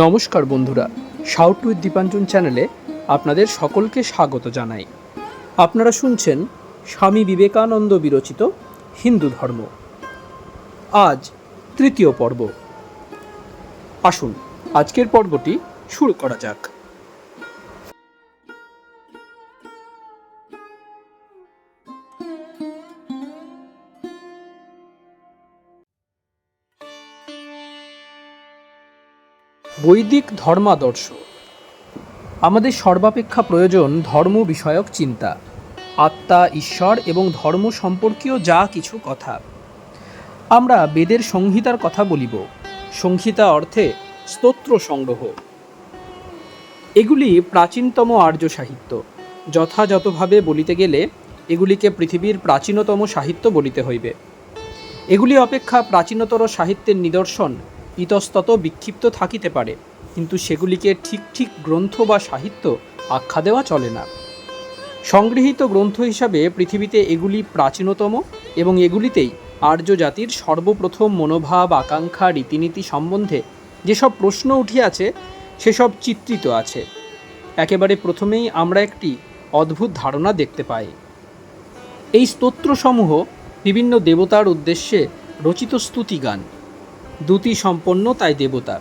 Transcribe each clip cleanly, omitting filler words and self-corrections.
নমস্কার বন্ধুরা, shout with Dipanjan চ্যানেলে আপনাদের সকলকে স্বাগত জানাই। আপনারা শুনছেন স্বামী বিবেকানন্দ বিরচিত হিন্দু ধর্ম। আজ তৃতীয় পর্ব। আসুন আজকের পর্বটি শুরু করা যাক। বৈদিক ধর্মাদর্শ। আমাদের সর্বাপেক্ষা প্রয়োজন ধর্ম বিষয়ক চিন্তা, আত্মা, ঈশ্বর এবং ধর্ম সম্পর্কীয় যা কিছু কথা। আমরা বেদের সংহিতার কথা বলিব। সংহিতা অর্থে স্তোত্র সংগ্রহ। এগুলি প্রাচীনতম আর্য সাহিত্য। যথাযথভাবে বলিতে গেলে এগুলিকে পৃথিবীর প্রাচীনতম সাহিত্য বলিতে হইবে। এগুলি অপেক্ষা প্রাচীনতর সাহিত্যের নিদর্শন ইতস্তত বিক্ষিপ্ত থাকিতে পারে, কিন্তু সেগুলিকে ঠিক ঠিক গ্রন্থ বা সাহিত্য আখ্যা দেওয়া চলে না। সংগৃহীত গ্রন্থ হিসাবে পৃথিবীতে এগুলি প্রাচীনতম এবং এগুলিতেই আর্য জাতির সর্বপ্রথম মনোভাব, আকাঙ্ক্ষা, রীতিনীতি সম্বন্ধে যেসব প্রশ্ন উঠিয়াছে সেসব চিত্রিত আছে। একেবারে প্রথমেই আমরা একটি অদ্ভুত ধারণা দেখতে পাই। এই স্তোত্রসমূহ বিভিন্ন দেবতার উদ্দেশ্যে রচিত স্তুতিগান। দ্যুতি সম্পন্ন তাই দেবতা,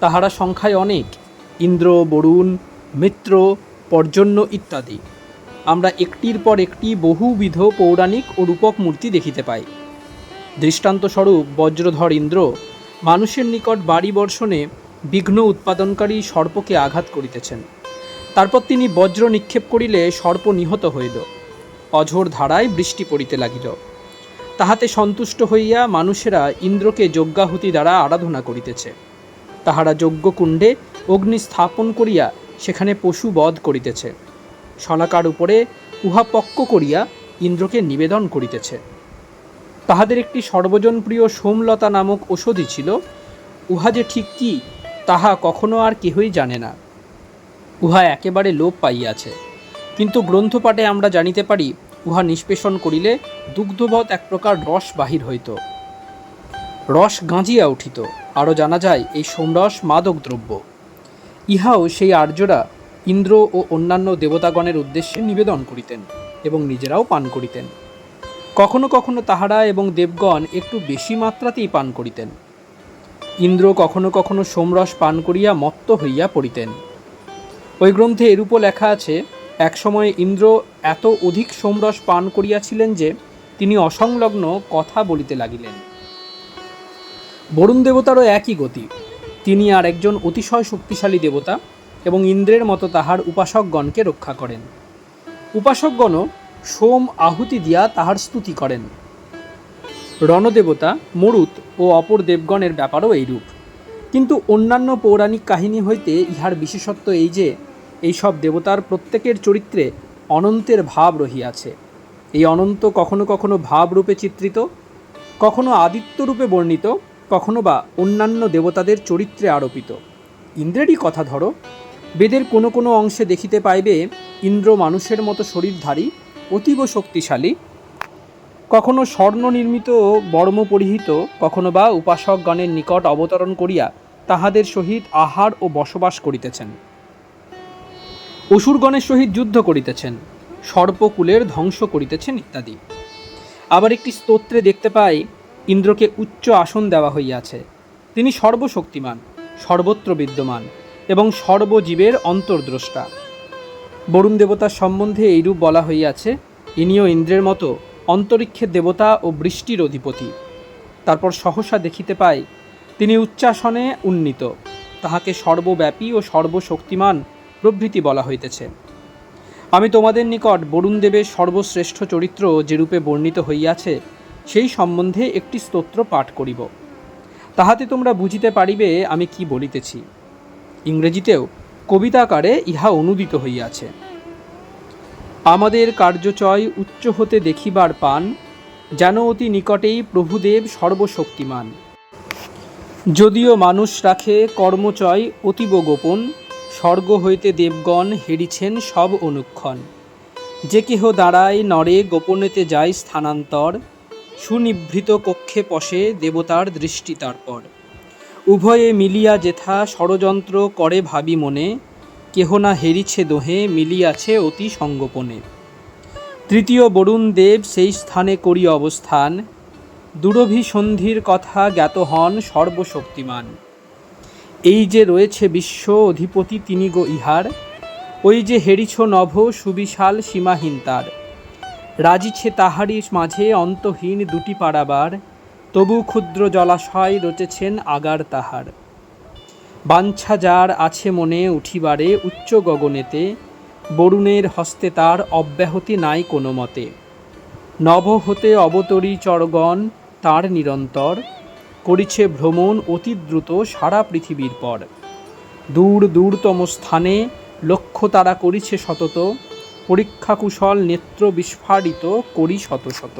তাহারা সংখ্যায় অনেক, ইন্দ্র, বরুণ, মিত্র, পর্জন্য ইত্যাদি। আমরা একটির পর একটি বহুবিধ পৌরাণিক ও রূপক মূর্তি দেখিতে পাই। দৃষ্টান্তস্বরূপ বজ্রধর ইন্দ্র মানুষের নিকট বাড়ি বর্ষণে বিঘ্ন উৎপাদনকারী সর্পকে আঘাত করিতেছেন। তারপর তিনি বজ্র নিক্ষেপ করিলে সর্প নিহত হইল। অঝোর ধারায় বৃষ্টি পড়িতে লাগিল। তাহাতে সন্তুষ্ট হইয়া মানুষেরা ইন্দ্রকে যজ্ঞাহুতি দ্বারা আরাধনা করিতেছে। তাহারা যজ্ঞকুণ্ডে অগ্নি স্থাপন করিয়া সেখানে পশু বধ করিতেছে। শলাকার উপরে উহা পক্ক করিয়া ইন্দ্রকে নিবেদন করিতেছে। তাহাদের একটি সর্বজনপ্রিয় সোমলতা নামক ঔষধি ছিল। উহা যে ঠিক কি তাহা কখনো আর কেহই জানে না। উহা একেবারে লোপ পাইয়াছে, কিন্তু গ্রন্থপাঠে আমরা জানিতে পারি উহা নিষ্পেষণ করিলে দুগ্ধবৎ এক প্রকার রস বাহির হইত, রস গাঁজিয়া উঠিত। আরও জানা যায় এই সোমরস মাদক দ্রব্য। ইহাও সেই আর্যরা ইন্দ্র ও অন্যান্য দেবতাগণের উদ্দেশ্যে নিবেদন করিতেন এবং নিজেরাও পান করিতেন। কখনো কখনো তাহারা এবং দেবগণ একটু বেশি মাত্রাতেই পান করিতেন। ইন্দ্র কখনো কখনো সোমরস পান করিয়া মত্ত হইয়া পড়িতেন। ওই গ্রন্থে এরূপও লেখা আছে, একসময় ইন্দ্র এত অধিক সোমরস পান করিয়াছিলেন যে তিনি অসংলগ্ন কথা বলিতে লাগিলেন। বরুণ দেবতারও একই গতি। তিনি আর একজন অতিশয় শক্তিশালী দেবতা এবং ইন্দ্রের মতো তাহার উপাসকগণকে রক্ষা করেন। উপাসকগণও সোম আহুতি দিয়া তাহার স্তুতি করেন। রণদেবতা, মরুত ও অপর দেবগণের ব্যাপারও এইরূপ। কিন্তু অন্যান্য পৌরাণিক কাহিনী হইতে ইহার বিশেষত্ব এই যে এইসব দেবতার প্রত্যেকের চরিত্রে অনন্তের ভাব রহিয়াছে। এই অনন্ত কখনো কখনো ভাবরূপে চিত্রিত, কখনো আদিত্যরূপে বর্ণিত, কখনো বা অন্যান্য দেবতাদের চরিত্রে আরোপিত। ইন্দ্রেরই কথা ধরো, বেদের কোনো কোনো অংশে দেখিতে পাইবে ইন্দ্র মানুষের মতো শরীরধারী, অতীব শক্তিশালী, কখনো স্বর্ণ নির্মিত বর্ম পরিহিত, কখনো বা উপাসকগণের নিকট অবতরণ করিয়া তাহাদের সহিত আহার ও বসবাস করিতেছেন। অসুরগণের সহিত যুদ্ধ করিতেছেন, সর্পকুলের ধ্বংস করিতেছেন ইত্যাদি। আবার একটি স্তোত্রে দেখতে পাই ইন্দ্রকে উচ্চ আসন দেওয়া হইয়াছে। তিনি সর্বশক্তিমান, সর্বত্র বিদ্যমান এবং সর্বজীবের অন্তর্দ্রষ্টা। বরুণ দেবতার সম্বন্ধে এইরূপ বলা হইয়াছে, ইনিও ইন্দ্রের মতো অন্তরিক্ষের দেবতা ও বৃষ্টির অধিপতি। তারপর সহসা দেখিতে পাই তিনি উচ্চাসনে উন্নীত। তাহাকে সর্বব্যাপী ও সর্বশক্তিমান প্রভৃতি বলা হইতেছে। আমি তোমাদের নিকট বরুণ দেবের সর্বশ্রেষ্ঠ চরিত্র যেরূপে বর্ণিত হইয়াছে সেই সম্বন্ধে একটি স্তোত্র পাঠ করিব। তাহাতে তোমরা বুঝিতে পারিবে আমি কি বলিতেছি। ইংরেজিতেও কবিতাকারে ইহা অনুদিত হইয়াছে। আমাদের কার্যচয় উচ্চ হতে দেখিবার পান, যেন অতি নিকটেই প্রভুদেব সর্বশক্তিমান। যদিও মানুষ রাখে কর্মচয় অতীব গোপন, স্বর্গ হইতে দেবগণ হেরিছেন সব অনুক্ষণ। যে কেহ দাঁড়ায় নরে গোপনেতে যায় স্থানান্তর, সুনিভৃত কক্ষে পশে দেবতার দৃষ্টি তারপর। উভয়ে মিলিয়া যেথা ষড়যন্ত্র করে ভাবি মনে, কেহ না হেরিছে দোহে মিলিয়াছে অতি সঙ্গোপনে। তৃতীয় বরুণ দেব সেই স্থানে করি অবস্থান, দুরভিসন্ধির কথা জ্ঞাত হন সর্বশক্তিমান। এই যে রয়েছে বিশ্ব অধিপতি তিনি গো ইহার, ওই যে হেরিছ নভ সুবিশাল সীমাহীন তার। রাজিছে তাহারই মাঝে অন্তহীন দুটি পারাবার, তবু ক্ষুদ্র জলাশয় রচেছেন আগার তাহার। বাঞ্ছা যার আছে মনে উঠিবারে উচ্চ গগনেতে, বরুণের হস্তে তার অব্যাহতি নাই কোনো মতে। নভ হতে অবতরী চরগণ তার নিরন্তর, করিছে ভ্রমণ অতি দ্রুত সারা পৃথিবীর পর। দূর দূরতম স্থানে লক্ষ্য তারা করিছে সতত, পরীক্ষা কুশল নেত্র বিস্ফারিত করি শত শত।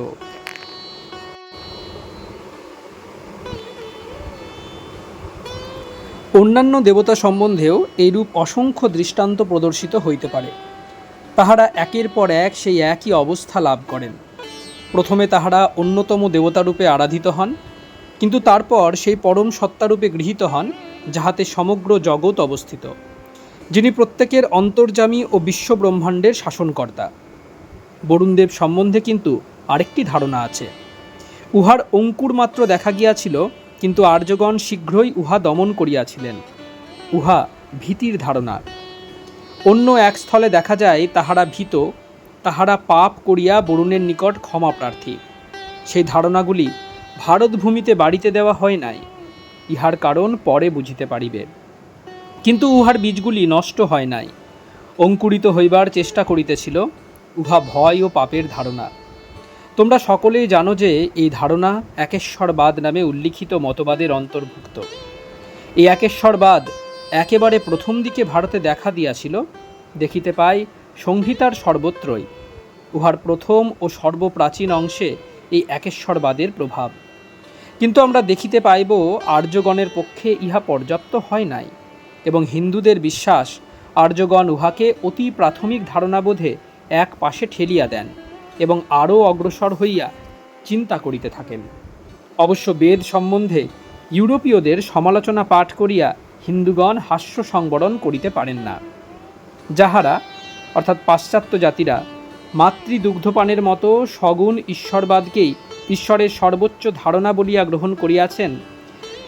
অন্যান্য দেবতা সম্বন্ধেও এইরূপ অসংখ্য দৃষ্টান্ত প্রদর্শিত হইতে পারে। তাহারা একের পর এক সেই একই অবস্থা লাভ করেন। প্রথমে তাহারা অন্যতম দেবতারূপে আরাধিত হন, কিন্তু তারপর সেই পরম সত্তারূপে গৃহীত হন, যাহাতে সমগ্র জগৎ অবস্থিত, যিনি প্রত্যেকের অন্তর্যামী ও বিশ্বব্রহ্মাণ্ডের শাসনকর্তা। বরুণদেব সম্বন্ধে কিন্তু আরেকটি ধারণা আছে। উহার অঙ্কুর মাত্র দেখা গিয়াছিল, কিন্তু আর্যগণ শীঘ্রই উহা দমন করিয়াছিলেন। উহা ভীতির ধারণা। অন্য এক স্থলে দেখা যায় তাহারা ভীত, তাহারা পাপ করিয়া বরুণের নিকট ক্ষমা প্রার্থী। সেই ধারণাগুলি ভারতভূমিতে বাড়িতে দেওয়া হয় নাই। ইহার কারণ পরে বুঝিতে পারিবে। কিন্তু উহার বীজগুলি নষ্ট হয় নাই, অঙ্কুরিত হইবার চেষ্টা করিতেছিল। উহা ভয় ও পাপের ধারণা। তোমরা সকলেই জানো যে এই ধারণা একেশ্বরবাদ নামে উল্লিখিত মতবাদের অন্তর্ভুক্ত। এই একেশ্বরবাদ একেবারে প্রথম দিকে ভারতে দেখা দিয়াছিল। দেখিতে পাই সংহিতার সর্বত্রই। উহার প্রথম ও সর্বপ্রাচীন অংশে এই একেশ্বরবাদের প্রভাব। কিন্তু আমরা দেখিতে পাইব আর্যগণের পক্ষে ইহা পর্যাপ্ত হয় নাই, এবং হিন্দুদের বিশ্বাস আর্যগণ উহাকে অতি প্রাথমিক ধারণাবোধে এক পাশে ঠেলিয়া দেন এবং আরও অগ্রসর হইয়া চিন্তা করিতে থাকেন। অবশ্য বেদ সম্বন্ধে ইউরোপীয়দের সমালোচনা পাঠ করিয়া হিন্দুগণ হাস্য সংবরণ করিতে পারেন না। যাহারা অর্থাৎ পাশ্চাত্য জাতিরা মাতৃদুগ্ধপানের মতো সগুণ ঈশ্বরবাদকেই ঈশ্বরের সর্বোচ্চ ধারণা বলিয়া গ্রহণ করিয়াছেন,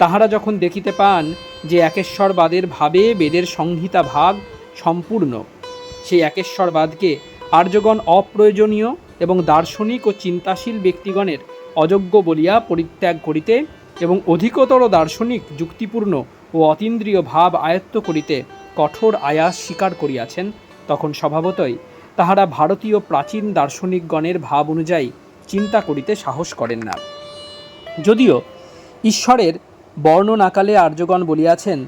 তাহারা যখন দেখিতে পান যে একেশ্বরবাদের ভাবে বেদের সংহিতা ভাগ সম্পূর্ণ, সেই একেশ্বরবাদকে আর্যগণ অপ্রয়োজনীয় এবং দার্শনিক ও চিন্তাশীল ব্যক্তিগণের অযোগ্য বলিয়া পরিত্যাগ করিতে এবং অধিকতর দার্শনিক যুক্তিপূর্ণ ও অতীন্দ্রিয় ভাব আয়ত্ত করিতে কঠোর আয়াস স্বীকার করিয়াছেন, তখন স্বভাবতই তাহারা ভারতীয় প্রাচীন দার্শনিকগণের ভাব অনুযায়ী চিন্তা করিতে সাহস করেন না। যদিও ঈশ্বরের বর্ণনাকালে আর্যগণ বলিয়াছেন,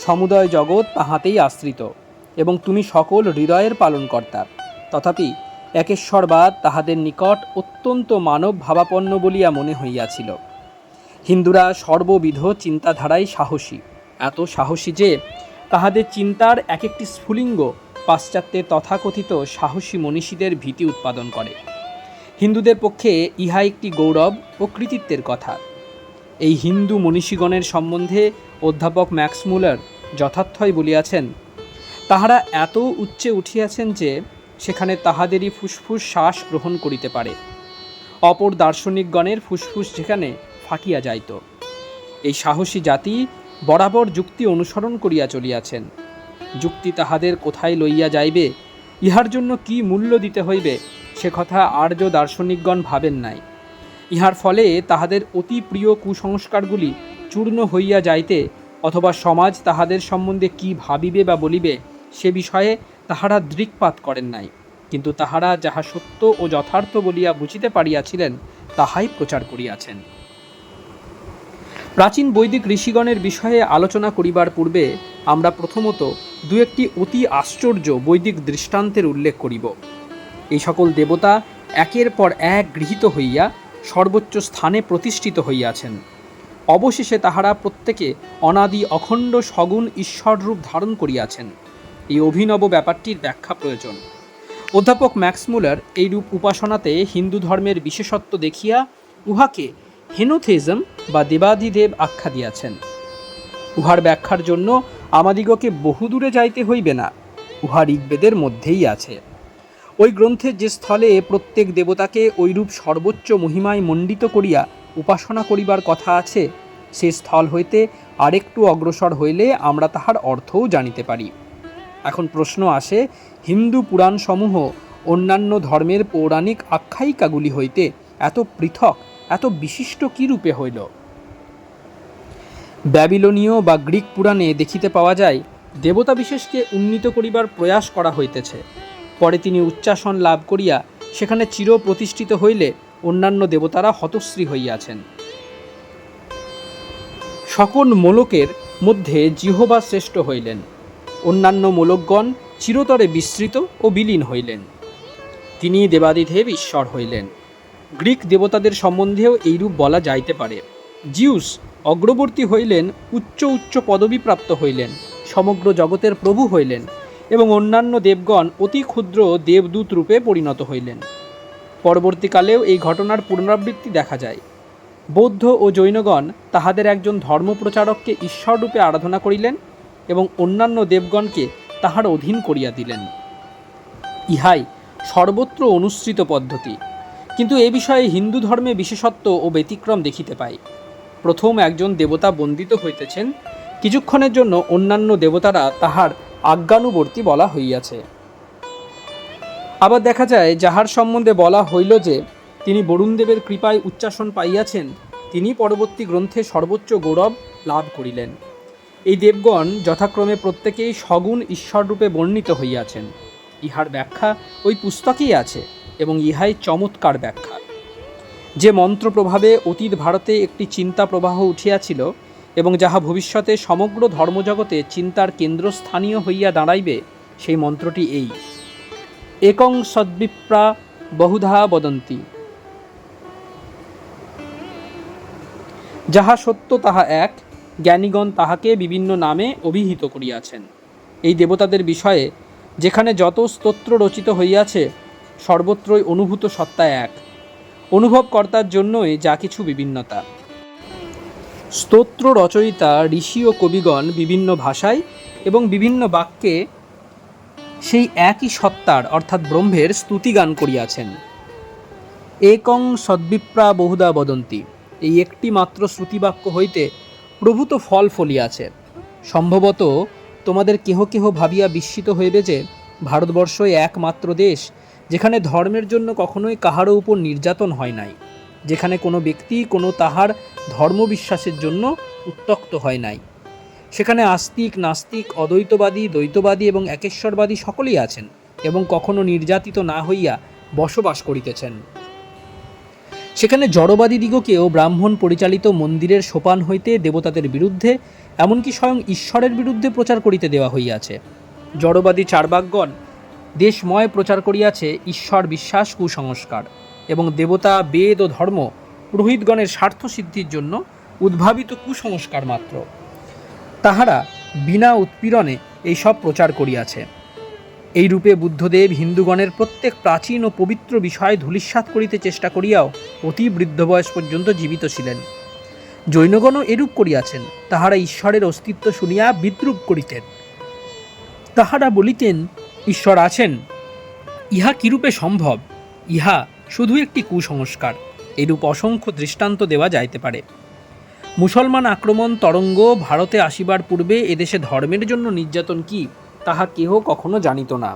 সমুদয় জগৎ তাহাতেই আশ্রিত এবং তুমি সকল হৃদয়ের পালনকর্তা, তথাপি একেশ্বরবাদ তাহাদের নিকট অত্যন্ত মানব ভাবাপন্ন বলিয়া মনে হইয়াছিল। হিন্দুরা সর্ববিধ চিন্তাধারায় সাহসী, এত সাহসী যে তাহাদের চিন্তার এক একটি স্ফুলিঙ্গ পাশ্চাত্যের তথাকথিত সাহসী মনীষীদের ভীতি উৎপাদন করে। হিন্দুদের পক্ষে ইহা একটি গৌরব ও কৃতিত্বের কথা। এই হিন্দু মনীষীগণের সম্বন্ধে অধ্যাপক ম্যাক্সমূলার যথার্থই বলিয়াছেন, তাহারা এত উচ্চে উঠিয়াছেন যে সেখানে তাহাদেরই ফুসফুস শ্বাস গ্রহণ করিতে পারে, অপর দার্শনিকগণের ফুসফুস যেখানে ফাটিয়া যাইত। এই সাহসী জাতি বরাবর যুক্তি অনুসরণ করিয়া চলিয়াছেন। যুক্তি তাহাদের কোথায় লইয়া যাইবে, ইহার জন্য কি মূল্য দিতে হইবে, সে কথা আর্য দার্শনিকগণ ভাবেন নাই। ইহার ফলে তাহাদের অতি প্রিয় কুসংস্কারগুলি চূর্ণ হইয়া যাইতে অথবা সমাজ তাহাদের সম্বন্ধে কি ভাবিবে বা বলিবে, সে বিষয়ে তাহারা দৃকপাত করেন নাই, কিন্তু তাহারা যাহা সত্য ও যথার্থ বলিয়া বুঝিতে পারিয়াছিলেন তাহাই প্রচার করিয়াছেন। প্রাচীন বৈদিক ঋষিগণের বিষয়ে আলোচনা করিবার পূর্বে আমরা প্রথমত দু একটি অতি আশ্চর্য বৈদিক দৃষ্টান্তের উল্লেখ করিব। এই সকল দেবতা একের পর এক গৃহীত হইয়া সর্বোচ্চ স্থানে প্রতিষ্ঠিত হইয়াছেন। অবশেষে তাহারা প্রত্যেকে অনাদি অখণ্ড সগুণ ঈশ্বররূপ ধারণ করিয়াছেন। এই অভিনব ব্যাপারটির ব্যাখ্যা প্রয়োজন। অধ্যাপক ম্যাক্সমূলার এইরূপ উপাসনাতে হিন্দু ধর্মের বিশেষত্ব দেখিয়া উহাকে হেনোথেইজম বা দেবাদিদেব আখ্যা দিয়াছেন। উহার ব্যাখ্যার জন্য আমাদিগকে বহুদূরে যাইতে হইবে না, উহা ঋগ্বেদের মধ্যেই আছে। ওই গ্রন্থের যে স্থলে প্রত্যেক দেবতাকে ঐরূপ সর্বোচ্চ মহিমায় মণ্ডিত করিয়া উপাসনা করিবার কথা আছে, সে স্থল হইতে আরেকটু অগ্রসর হইলে আমরা তাহার অর্থও জানিতে পারি। এখন প্রশ্ন আসে, হিন্দু পুরাণসমূহ অন্যান্য ধর্মের পৌরাণিক আখ্যায়িকাগুলি হইতে এত পৃথক, এত বিশিষ্ট কী রূপে হইল? ব্যাবিলনীয় বা গ্রিক পুরাণে দেখিতে পাওয়া যায়, দেবতা বিশেষকে উন্নীত করিবার প্রয়াস করা হইতেছে। পরে তিনি উচ্চাসন লাভ করিয়া সেখানে চির প্রতিষ্ঠিত হইলে অন্যান্য দেবতারা হতশ্রী হইয়াছেন। সকল মোলকের মধ্যে জিহোবা শ্রেষ্ঠ হইলেন, অন্যান্য মোলকগণ চিরতরে বিস্মৃত ও বিলীন হইলেন। তিনি দেবাদিদেব ঈশ্বর হইলেন। গ্রিক দেবতাদের সম্বন্ধেও এইরূপ বলা যাইতে পারে। জিউস অগ্রবর্তী হইলেন, উচ্চ উচ্চ পদবীপ্রাপ্ত হইলেন, সমগ্র জগতের প্রভু হইলেন এবং অন্যান্য দেবগণ অতি ক্ষুদ্র দেবদূত রূপে পরিণত হইলেন। পরবর্তীকালেও এই ঘটনার পুনরাবৃত্তি দেখা যায়। বৌদ্ধ ও জৈনগণ তাহাদের একজন ধর্মপ্রচারককে ঈশ্বররূপে আরাধনা করিলেন এবং অন্যান্য দেবগণকে তাহার অধীন করিয়া দিলেন। ইহাই সর্বত্র অনুসৃত পদ্ধতি, কিন্তু এ বিষয়ে হিন্দু ধর্মে বিশেষত্ব ও ব্যতিক্রম দেখিতে পাই। প্রথম একজন দেবতা বন্দিত হইতেছেন, কিছুক্ষণের জন্য অন্যান্য দেবতারা তাহার আজ্ঞানুবর্তী বলা হইয়াছে। আবার দেখা যায়, যাহার সম্বন্ধে বলা হইল যে তিনি বরুণদেবের কৃপায় উচ্চাসন পাইয়াছেন, তিনি পরবর্তী গ্রন্থে সর্বোচ্চ গৌরব লাভ করিলেন। এই দেবগণ যথাক্রমে প্রত্যেকেই সগুণ ঈশ্বররূপে বর্ণিত হইয়াছেন। ইহার ব্যাখ্যা ওই পুস্তকেই আছে এবং ইহাই চমৎকার ব্যাখ্যা। যে মন্ত্র প্রভাবে অতীত ভারতে একটি চিন্তা প্রবাহ উঠিয়াছিল এবং যাহা ভবিষ্যতে সমগ্র ধর্মজগতে চিন্তার কেন্দ্রস্থানীয় হইয়া দাঁড়াইবে, সেই মন্ত্রটি এই: একং সদ্বিপ্রা বহুধা বদন্তি। যাহা সত্য তাহা এক, জ্ঞানীগণ তাহাকে বিভিন্ন নামে অভিহিত করিয়াছেন। এই দেবতাদের বিষয়ে যেখানে যত স্তোত্র রচিত হইয়াছে, সর্বত্রই অনুভূত সত্তা এক। অনুভবকর্তার জন্যই যা কিছু বিভিন্নতা। স্তোত্র রচয়িতা ঋষি ও কবিগণ বিভিন্ন ভাষায় এবং বিভিন্ন বাক্যে সেই একই সত্তার অর্থাৎ ব্রহ্মের স্তুতিগান করিয়াছেন। একং সদ্বিপ্রা বহুধা বদন্তি, এই একটি মাত্র শ্রুতিবাক্য হইতে প্রভূত ফল ফলিয়াছে। সম্ভবত তোমাদের কেহ কেহ ভাবিয়া বিস্মিত হইবে যে ভারতবর্ষই একমাত্র দেশ যেখানে ধর্মের জন্য কখনোই কাহারও উপর নির্যাতন হয় নাই, যেখানে কোনো ব্যক্তি কোনো তাহার ধর্মবিশ্বাসের জন্য উত্ত্যক্ত হয় নাই। সেখানে আস্তিক, নাস্তিক, অদ্বৈতবাদী, দ্বৈতবাদী এবং একেশ্বরবাদী সকলেই আছেন এবং কখনো নির্যাতিত না হইয়া বসবাস করিতেছেন। সেখানে জড়বাদী দিগকেও ব্রাহ্মণ পরিচালিত মন্দিরের সোপান হইতে দেবতাদের বিরুদ্ধে, এমনকি স্বয়ং ঈশ্বরের বিরুদ্ধে প্রচার করিতে দেওয়া হইয়াছে। জড়বাদী চার্বাকগণ দেশময় প্রচার করিয়াছে ঈশ্বর বিশ্বাস কুসংস্কার এবং দেবতা, বেদ ও ধর্ম পুরোহিতগণের স্বার্থ সিদ্ধির জন্য উদ্ভাবিত কুসংস্কার মাত্র। তাহারা বিনা উৎপীড়নে এইসব প্রচার করিয়াছে। এই রূপে বুদ্ধদেব হিন্দুগণের প্রত্যেক প্রাচীন ও পবিত্র বিষয় ধূলিসাৎ করিতে চেষ্টা করিয়াও অতি বৃদ্ধ বয়স পর্যন্ত জীবিত ছিলেন। জৈনগণও এরূপ করিয়াছেন। তাহারা ঈশ্বরের অস্তিত্ব শুনিয়া বিদ্রূপ করিতেন। তাহারা বলিতেন, ঈশ্বর আছেন, ইহা কিরূপে সম্ভব? ইহা শুধু একটি কুসংস্কার। এরূপ অসংখ্য দৃষ্টান্ত দেওয়া যাইতে পারে। মুসলমান আক্রমণ তরঙ্গ ভারতে আসিবার পূর্বে এদেশে ধর্মের জন্য নির্যাতন কি, তাহা কেহ কখনো জানিত না।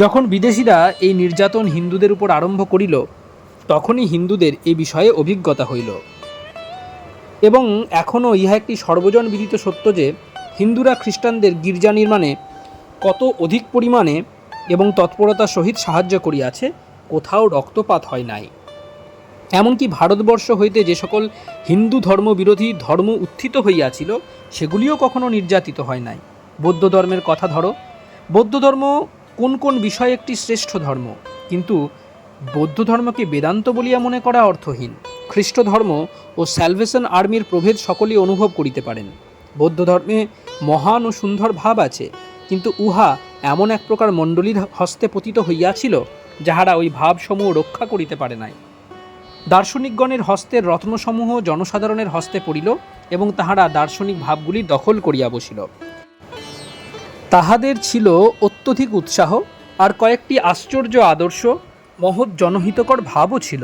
যখন বিদেশিরা এই নির্যাতন হিন্দুদের উপর আরম্ভ করিল, তখনই হিন্দুদের এই বিষয়ে অভিজ্ঞতা হইল। এবং এখনও ইহা একটি সর্বজন বিদিত সত্য যে হিন্দুরা খ্রিস্টানদের গির্জা নির্মাণে কত অধিক পরিমাণে এবং তৎপরতার সহিত সাহায্য করিয়াছে, কোথাও রক্তপাত হয় নাই। এমনকি ভারতবর্ষ হইতে যে সকল হিন্দু ধর্ম বিরোধী ধর্ম উত্থিত হইয়াছিল, সেগুলিও কখনো নির্যাতিত হয় নাই। বৌদ্ধ ধর্মের কথা ধরো, বৌদ্ধ ধর্ম কোন কোন বিষয়ে একটি শ্রেষ্ঠ ধর্ম, কিন্তু বৌদ্ধ ধর্মকে বেদান্ত বলিয়া মনে করা অর্থহীন। খ্রিস্ট ধর্ম ও স্যালভেশন আর্মির প্রভেদ সকলেই অনুভব করিতে পারেন। বৌদ্ধ ধর্মে মহান ও সুন্দর ভাব আছে, কিন্তু উহা এমন এক প্রকার মণ্ডলীর হস্তে পতিত হইয়াছিল, যাহারা ওই ভাবসমূহ রক্ষা করিতে পারে নাই। দার্শনিকগণের হস্তের রত্নসমূহ জনসাধারণের হস্তে পড়িল এবং তাহারা দার্শনিক ভাবগুলি দখল করিয়া বসিল। তাহাদের ছিল অত্যধিক উৎসাহ আর কয়েকটি আশ্চর্য আদর্শ, মহৎ জনহিতকর ভাবও ছিল,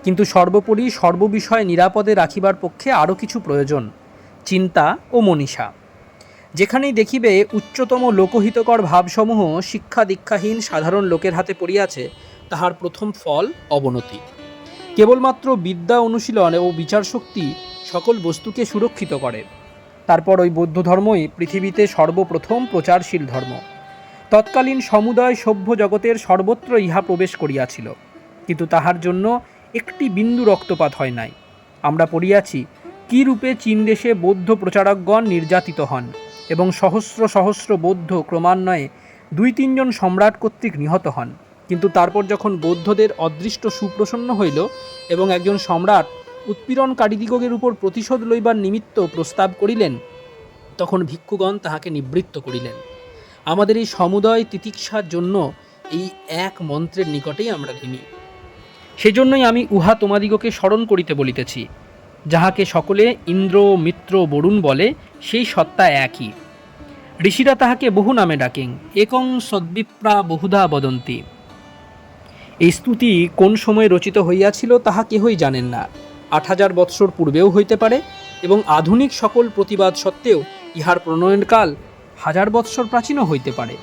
কিন্তু সর্বোপরি সর্ববিষয় নিরাপদে রাখিবার পক্ষে আরও কিছু প্রয়োজন, চিন্তা ও মনীষা। যেখানেই দেখিবে উচ্চতম লোকহিতকর ভাবসমূহ শিক্ষা দীক্ষাহীন সাধারণ লোকের হাতে পড়িয়াছে, তাহার প্রথম ফল অবনতি। কেবলমাত্র বিদ্যা অনুশীলন ও বিচারশক্তি সকল বস্তুকে সুরক্ষিত করে। তারপর ওই বৌদ্ধ ধর্মই পৃথিবীতে সর্বপ্রথম প্রচারশীল ধর্ম। তৎকালীন সমুদয় সভ্য জগতের সর্বত্র ইহা প্রবেশ করিয়াছিল, কিন্তু তাহার জন্য একটি বিন্দু রক্তপাত হয় নাই। আমরা পড়িয়াছি কী রূপে চীন দেশে বৌদ্ধ প্রচারকগণ নির্যাতিত হন এবং সহস্র সহস্র বৌদ্ধ ক্রমান্বয়ে 2-3 জন সম্রাট কর্তৃক নিহত হন। কিন্তু তারপর যখন বৌদ্ধদের অদৃষ্ট সুপ্রসন্ন হইল এবং একজন সম্রাট উৎপীড়নকারীদিগের উপর প্রতিশোধ লইবার নিমিত্ত প্রস্তাব করিলেন, তখন ভিক্ষুগণ তাহাকে নিবৃত্ত করিলেন। আমাদের এই সমুদয় তিতিক্ষার জন্য এই এক মন্ত্রের নিকটেই আমরা ঋণী। সেজন্যই আমি উহা তোমাদিগকে স্মরণ করিতে বলিতেছি। যাহাকে সকলে ইন্দ্র, মিত্র, বরুণ বলে, সেই সত্তা একই। ঋষিরা তাহাকে বহু নামে ডাকেন, একং সদ্বিপ্রা বহুধা বদন্তি। এই স্তুতি কোন সময় রচিত হইয়াছিল তাহা কেহই জানেন না। 8000 বৎসর পূর্বেও হইতে পারে এবং আধুনিক সকল প্রতিবাদ সত্ত্বেও ইহার প্রণয়নকাল 1000 বৎসর প্রাচীনও হইতে পারে।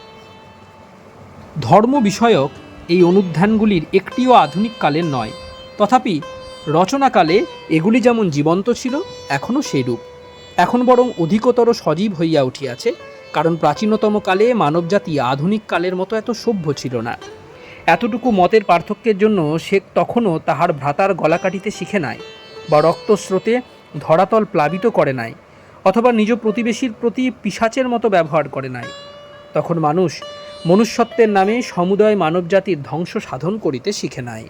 ধর্ম বিষয়ক এই অনুধ্যানগুলির একটিও আধুনিক কালের নয়, তথাপি রচনাকালে এগুলি যেমন জীবন্ত ছিল, এখনও সেইরূপ। এখন বরং অধিকতর সজীব হইয়া উঠিয়াছে, কারণ প্রাচীনতম কালে মানবজাতি আধুনিক কালের মতো এত সভ্য ছিল না। এতটুকু মতের পার্থক্যের জন্য সে তখনও তাহার ভ্রাতার গলা কাটিতে শিখে নাই, বা রক্তস্রোতে ধরাতল প্লাবিত করে নাই, অথবা নিজ প্রতিবেশীর প্রতি পিশাচের মতো ব্যবহার করে নাই। তখন মানুষ মনুষ্যত্বের নামে সমুদয় মানবজাতির ধ্বংস সাধন করিতে শিখে নাই।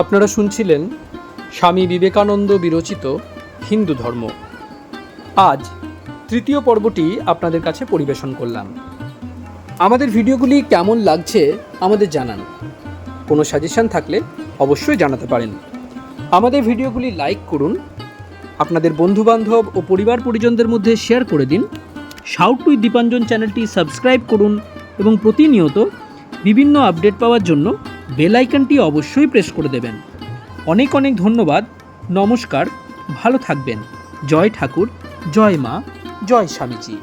আপনারা শুনছিলেন স্বামী বিবেকানন্দ বিরচিত হিন্দু ধর্ম। আজ তৃতীয় পর্বটি আপনাদের কাছে পরিবেশন করলাম। আমাদের ভিডিওগুলি কেমন লাগছে আমাদের জানান। কোনো সাজেশন থাকলে অবশ্যই জানাতে পারেন। আমাদের ভিডিওগুলি লাইক করুন, আপনাদের বন্ধুবান্ধব ও পরিবার পরিজনদের মধ্যে শেয়ার করে দিন। শাউট উইথ দীপাঞ্জন চ্যানেলটি সাবস্ক্রাইব করুন এবং প্রতিনিয়ত বিভিন্ন আপডেট পাওয়ার জন্য বেল আইকনটি অবশ্যই প্রেস করে দেবেন। অনেক অনেক ধন্যবাদ। নমস্কার, ভালো থাকবেন। জয় ঠাকুর, জয় মা, জয় স্বামীজি।